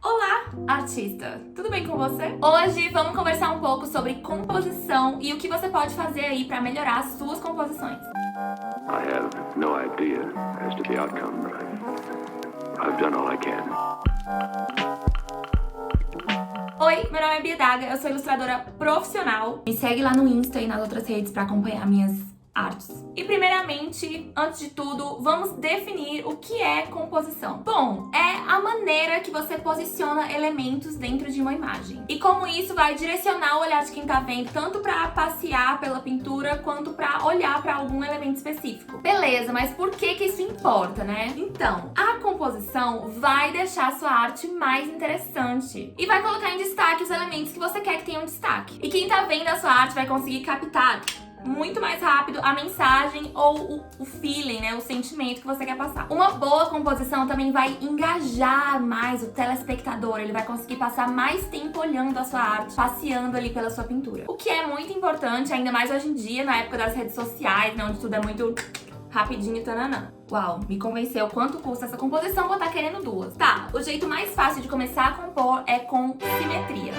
Olá, artista! Tudo bem com você? Hoje vamos conversar um pouco sobre composição e o que você pode fazer aí para melhorar as suas composições. I have no idea as to the outcome, but I've done all I can. Oi, meu nome é Bia Daga, eu sou ilustradora profissional. Me segue lá no Insta e nas outras redes para acompanhar minhas artes. E primeiramente, antes de tudo, vamos definir o que é composição. Bom, é a maneira que você posiciona elementos dentro de uma imagem. E como isso vai direcionar o olhar de quem tá vendo, tanto para passear pela pintura, quanto para olhar para algum elemento específico. Beleza, mas por que isso importa, né? Então, a composição vai deixar a sua arte mais interessante e vai colocar em destaque os elementos que você quer que tenham destaque. E quem tá vendo a sua arte vai conseguir captar muito mais rápido a mensagem ou o feeling, né? O sentimento que você quer passar. Uma boa composição também vai engajar mais o telespectador. Ele vai conseguir passar mais tempo olhando a sua arte, passeando ali pela sua pintura. O que é muito importante, ainda mais hoje em dia, na época das redes sociais, né? Onde tudo é muito rapidinho e tananã. Uau, me convenceu quanto custa essa composição, vou estar querendo duas. Tá, o jeito mais fácil de começar a compor é com simetria.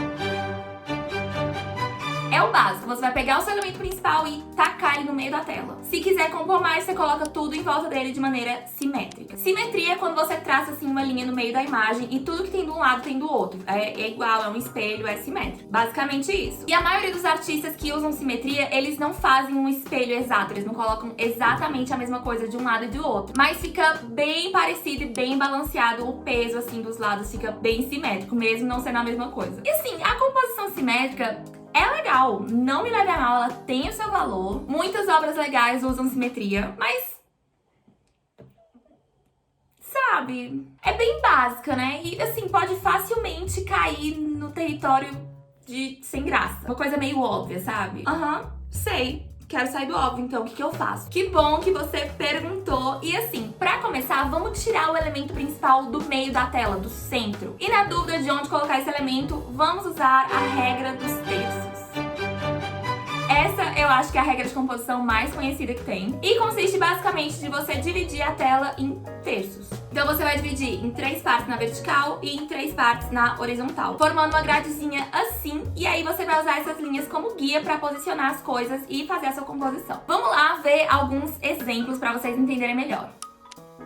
É o básico, você vai pegar o seu elemento principal e tacar ele no meio da tela. Se quiser compor mais, você coloca tudo em volta dele de maneira simétrica. Simetria é quando você traça assim uma linha no meio da imagem e tudo que tem de um lado tem do outro. É igual, é um espelho, é simétrico. Basicamente isso. E a maioria dos artistas que usam simetria, eles não fazem um espelho exato, eles não colocam exatamente a mesma coisa de um lado e do outro. Mas fica bem parecido e bem balanceado, o peso assim dos lados fica bem simétrico, mesmo não sendo a mesma coisa. E assim, a composição simétrica é legal, não me leve a mal, ela tem o seu valor. Muitas obras legais usam simetria, mas sabe, é bem básica, né? E assim, pode facilmente cair no território de sem graça. Uma coisa meio óbvia, sabe? Sei. Quero sair do óbvio, então o que eu faço? Que bom que você perguntou. E assim, pra começar, vamos tirar o elemento principal do meio da tela, do centro. E na dúvida de onde colocar esse elemento, vamos usar a regra dos terços. Essa eu acho que é a regra de composição mais conhecida que tem. E consiste basicamente de você dividir a tela em terços. Então você vai dividir em 3 partes na vertical e em 3 partes na horizontal, formando uma gradezinha assim, e aí você vai usar essas linhas como guia para posicionar as coisas e fazer a sua composição. Vamos lá ver alguns exemplos para vocês entenderem melhor.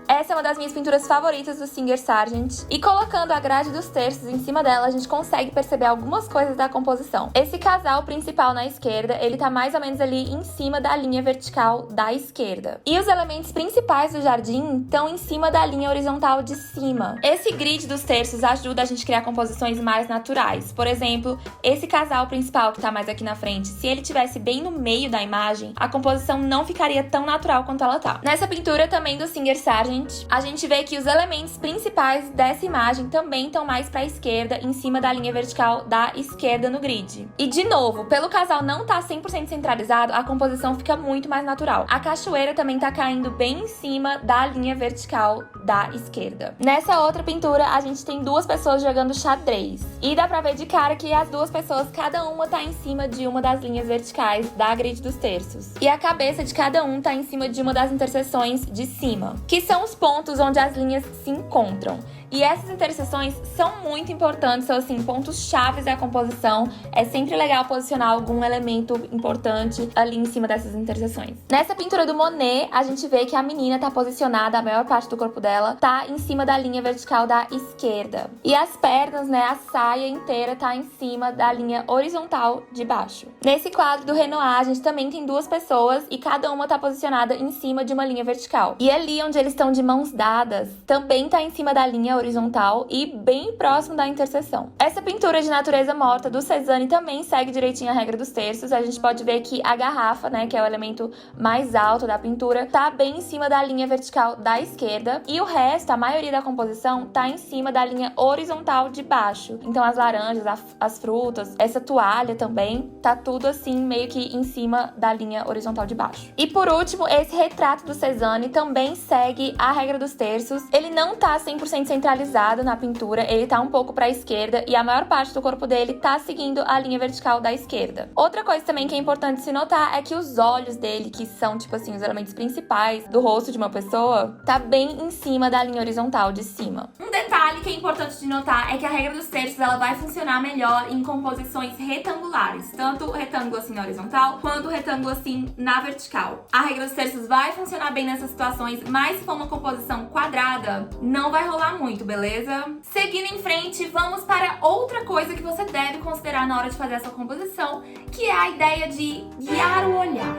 Essa é uma das minhas pinturas favoritas do Singer Sargent. E colocando a grade dos terços em cima dela, a gente consegue perceber algumas coisas da composição. Esse casal principal na esquerda, ele tá mais ou menos ali em cima da linha vertical da esquerda. E os elementos principais do jardim estão em cima da linha horizontal de cima. Esse grid dos terços ajuda a gente a criar composições mais naturais. Por exemplo, esse casal principal que tá mais aqui na frente, se ele tivesse bem no meio da imagem, a composição não ficaria tão natural quanto ela tá. Nessa pintura também do Singer Sargent, a gente vê que os elementos principais dessa imagem também estão mais para a esquerda, em cima da linha vertical da esquerda no grid. E de novo, pelo casal não estar 100% centralizado, a composição fica muito mais natural. A cachoeira também tá caindo bem em cima da linha vertical da esquerda. Nessa outra pintura, a gente tem duas pessoas jogando xadrez. E dá pra ver de cara que as duas pessoas, cada uma tá em cima de uma das linhas verticais da grid dos terços. E a cabeça de cada um tá em cima de uma das interseções de cima, que são os pontos onde as linhas se encontram. E essas interseções são muito importantes, são assim, pontos chaves da composição. É sempre legal posicionar algum elemento importante ali em cima dessas interseções. Nessa pintura do Monet, a gente vê que a menina tá posicionada, a maior parte do corpo dela tá em cima da linha vertical da esquerda. E as pernas, né, a saia inteira tá em cima da linha horizontal de baixo. Nesse quadro do Renoir, a gente também tem duas pessoas e cada uma tá posicionada em cima de uma linha vertical. E ali onde eles estão de mãos dadas, também tá em cima da linha horizontal e bem próximo da interseção. Essa pintura de natureza morta do Cézanne também segue direitinho a regra dos terços. A gente pode ver que a garrafa, né, que é o elemento mais alto da pintura, tá bem em cima da linha vertical da esquerda e o resto, a maioria da composição, tá em cima da linha horizontal de baixo. Então as laranjas, as frutas, essa toalha também, tá tudo assim meio que em cima da linha horizontal de baixo. E por último, esse retrato do Cézanne também segue a regra dos terços. Ele não tá 100% centralizado centralizado na pintura, ele tá um pouco pra esquerda e a maior parte do corpo dele tá seguindo a linha vertical da esquerda. Outra coisa também que é importante se notar é que os olhos dele, que são, tipo assim, os elementos principais do rosto de uma pessoa, tá bem em cima da linha horizontal de cima. Um detalhe que é importante de notar é que a regra dos terços, ela vai funcionar melhor em composições retangulares, tanto o retângulo assim na horizontal, quanto o retângulo assim na vertical. A regra dos terços vai funcionar bem nessas situações, mas se for uma composição quadrada, não vai rolar muito, beleza? Seguindo em frente, vamos para outra coisa que você deve considerar na hora de fazer essa composição, que é a ideia de guiar o olhar.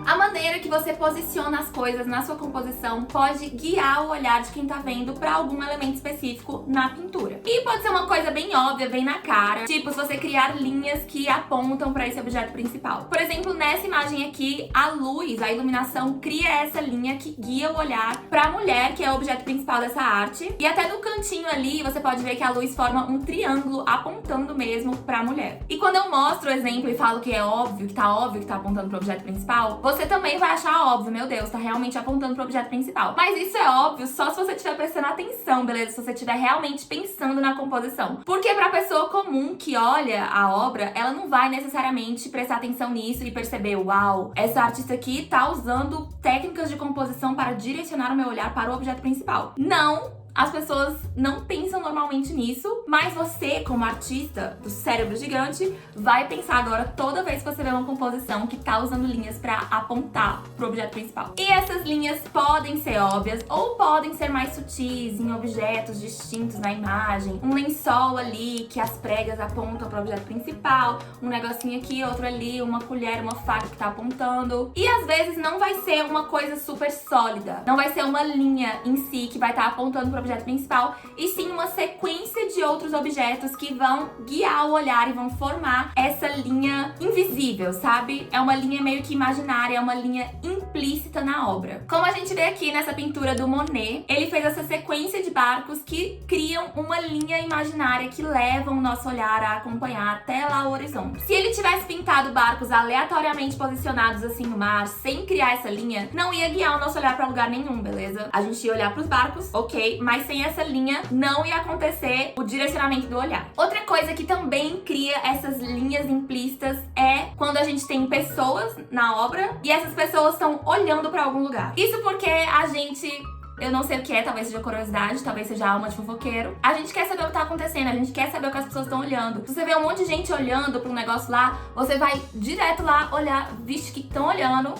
A maneira que você posiciona as coisas na sua composição pode guiar o olhar de quem tá vendo pra algum elemento específico na pintura. E pode ser uma coisa bem óbvia, bem na cara, tipo se você criar linhas que apontam pra esse objeto principal. Por exemplo, nessa imagem aqui, a luz, a iluminação cria essa linha que guia o olhar pra mulher, que é o objeto principal dessa arte. E até no cantinho ali, você pode ver que a luz forma um triângulo apontando mesmo pra mulher. E quando eu mostro o exemplo e falo que é óbvio, que tá apontando pro objeto principal, você também vai achar óbvio, meu Deus, tá realmente apontando pro objeto principal. Mas isso é óbvio só se você estiver prestando atenção, beleza? Se você estiver realmente pensando na composição. Porque pra pessoa comum que olha a obra, ela não vai necessariamente prestar atenção nisso e perceber, uau, essa artista aqui tá usando técnicas de composição para direcionar o meu olhar para o objeto principal. Não! As pessoas não pensam normalmente nisso, mas você, como artista do cérebro gigante, vai pensar agora toda vez que você vê uma composição que tá usando linhas pra apontar pro objeto principal. E essas linhas podem ser óbvias ou podem ser mais sutis em objetos distintos na imagem. Um lençol ali que as pregas apontam pro objeto principal, um negocinho aqui, outro ali, uma colher, uma faca que tá apontando. E às vezes não vai ser uma coisa super sólida, não vai ser uma linha em si que vai estar apontando pro objeto principal, e sim uma sequência de outros objetos que vão guiar o olhar e vão formar essa linha invisível, sabe? É uma linha meio que imaginária, é uma linha implícita na obra. Como a gente vê aqui nessa pintura do Monet, ele fez essa sequência de barcos que criam uma linha imaginária que levam o nosso olhar a acompanhar até lá o horizonte. Se ele tivesse pintado barcos aleatoriamente posicionados assim no mar, sem criar essa linha, não ia guiar o nosso olhar pra lugar nenhum, beleza? A gente ia olhar pros barcos, ok, mas sem essa linha não ia acontecer o direcionamento do olhar. Outra coisa que também cria essas linhas implícitas é quando a gente tem pessoas na obra e essas pessoas estão olhando pra algum lugar. Isso porque a gente... Eu não sei o que é, talvez seja curiosidade, talvez seja alma de fofoqueiro. A gente quer saber o que tá acontecendo, a gente quer saber o que as pessoas estão olhando. Se você vê um monte de gente olhando pra um negócio lá, você vai direto lá olhar, vixe, que estão olhando.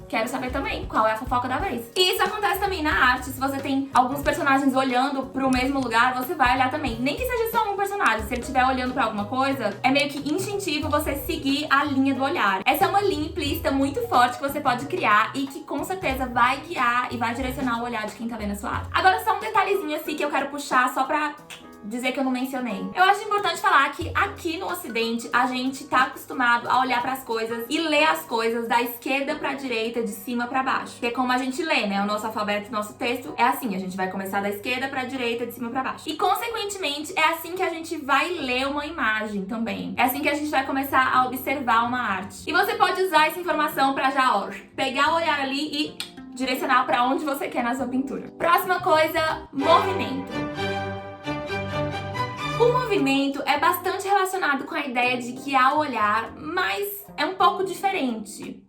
Quero saber também qual é a fofoca da vez. E isso acontece também na arte. Se você tem alguns personagens olhando pro mesmo lugar, você vai olhar também. Nem que seja só um personagem. Se ele estiver olhando pra alguma coisa, é meio que instintivo você seguir a linha do olhar. Essa é uma linha implícita muito forte que você pode criar e que com certeza vai guiar e vai direcionar o olhar de quem tá vendo a sua arte. Agora só um detalhezinho assim que eu quero puxar só pra dizer que eu não mencionei. Eu acho importante falar que aqui no Ocidente a gente tá acostumado a olhar pras coisas e ler as coisas da esquerda pra direita, de cima pra baixo. Que é como a gente lê, né? O nosso alfabeto, o nosso texto é assim. A gente vai começar da esquerda pra direita, de cima pra baixo. E consequentemente é assim que a gente vai ler uma imagem também. É assim que a gente vai começar a observar uma arte. E você pode usar essa informação pra já, ó, pegar o olhar ali e direcionar pra onde você quer na sua pintura. Próxima coisa, movimento. O movimento é bastante relacionado com a ideia de guiar o olhar, mas é um pouco diferente,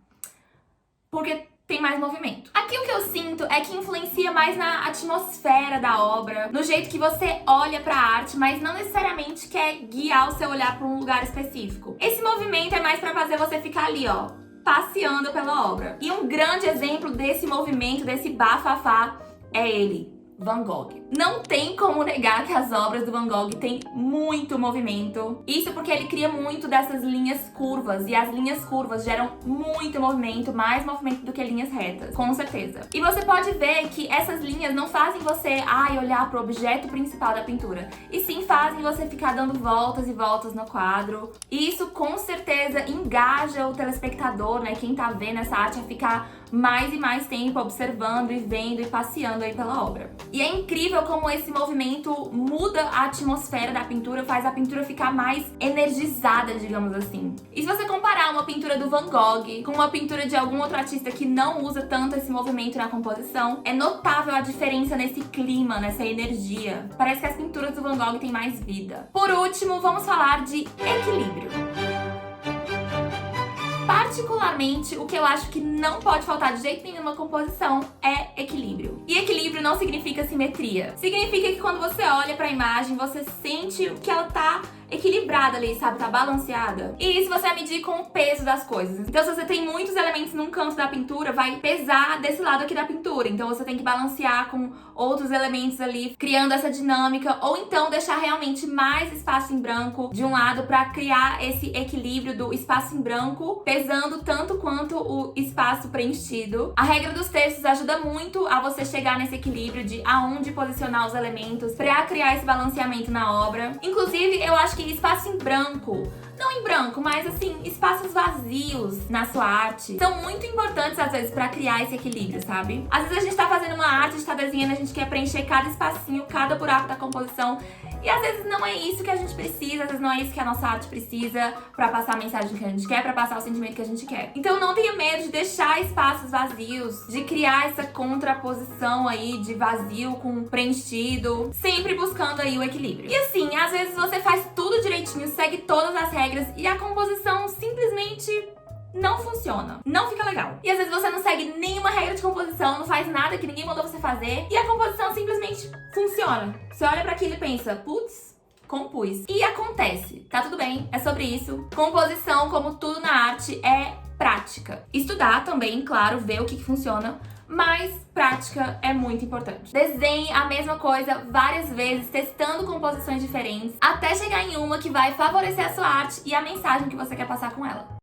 porque tem mais movimento. Aqui o que eu sinto é que influencia mais na atmosfera da obra, no jeito que você olha pra arte, mas não necessariamente quer guiar o seu olhar pra um lugar específico. Esse movimento é mais pra fazer você ficar ali, ó, passeando pela obra. E um grande exemplo desse movimento, desse bafafá, é ele, Van Gogh. Não tem como negar que as obras do Van Gogh têm muito movimento. Isso porque ele cria muito dessas linhas curvas. E as linhas curvas geram muito movimento, mais movimento do que linhas retas, com certeza. E você pode ver que essas linhas não fazem você, olhar pro objeto principal da pintura. E sim fazem você ficar dando voltas e voltas no quadro. E isso com certeza engaja o telespectador, né? Quem tá vendo essa arte a ficar mais e mais tempo observando e vendo e passeando aí pela obra. E é incrível como esse movimento muda a atmosfera da pintura, faz a pintura ficar mais energizada, digamos assim. E se você comparar uma pintura do Van Gogh com uma pintura de algum outro artista que não usa tanto esse movimento na composição, é notável a diferença nesse clima, nessa energia. Parece que as pinturas do Van Gogh têm mais vida. Por último, vamos falar de equilíbrio. Particularmente, o que eu acho que não pode faltar de jeito nenhum numa composição é equilíbrio. E equilíbrio não significa simetria. Significa que quando você olha pra imagem, você sente que ela tá equilibrada ali, sabe? Tá balanceada. E isso você vai medir com o peso das coisas. Então, se você tem muitos elementos num canto da pintura, vai pesar desse lado aqui da pintura. Então, você tem que balancear com outros elementos ali, criando essa dinâmica. Ou então, deixar realmente mais espaço em branco de um lado pra criar esse equilíbrio do espaço em branco, pesando tanto quanto o espaço preenchido. A regra dos terços ajuda muito a você chegar nesse equilíbrio de aonde posicionar os elementos pra criar esse balanceamento na obra. Inclusive, eu acho que espaço em branco, não em branco, mas assim, espaços vazios na sua arte são muito importantes às vezes pra criar esse equilíbrio, sabe? Às vezes a gente tá fazendo uma arte, a gente tá desenhando, a gente quer preencher cada espacinho, cada buraco da composição. E às vezes não é isso que a gente precisa, às vezes não é isso que a nossa arte precisa pra passar a mensagem que a gente quer, pra passar o sentimento que a gente quer. Então não tenha medo de deixar espaços vazios, de criar essa contraposição aí de vazio com preenchido, sempre buscando aí o equilíbrio. E assim, às vezes você faz tudo direitinho, segue todas as regras e a composição simplesmente não funciona, não fica legal. E às vezes você não segue nenhuma regra de composição, não faz nada que ninguém mandou você fazer e a composição simplesmente funciona. Você olha pra aquilo e pensa, putz, compus. E acontece, tá tudo bem, é sobre isso. Composição, como tudo na arte, é prática. Estudar também, claro, ver o que funciona, mas prática é muito importante. Desenhe a mesma coisa várias vezes, testando composições diferentes, até chegar em uma que vai favorecer a sua arte e a mensagem que você quer passar com ela.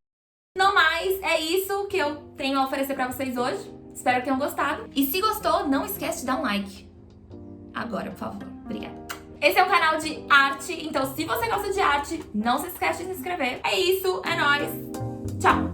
No mais, é isso que eu tenho a oferecer pra vocês hoje. Espero que tenham gostado. E se gostou, não esquece de dar um like. Agora, por favor. Obrigada. Esse é um canal de arte, então se você gosta de arte, não se esquece de se inscrever. É isso, é nóis. Tchau!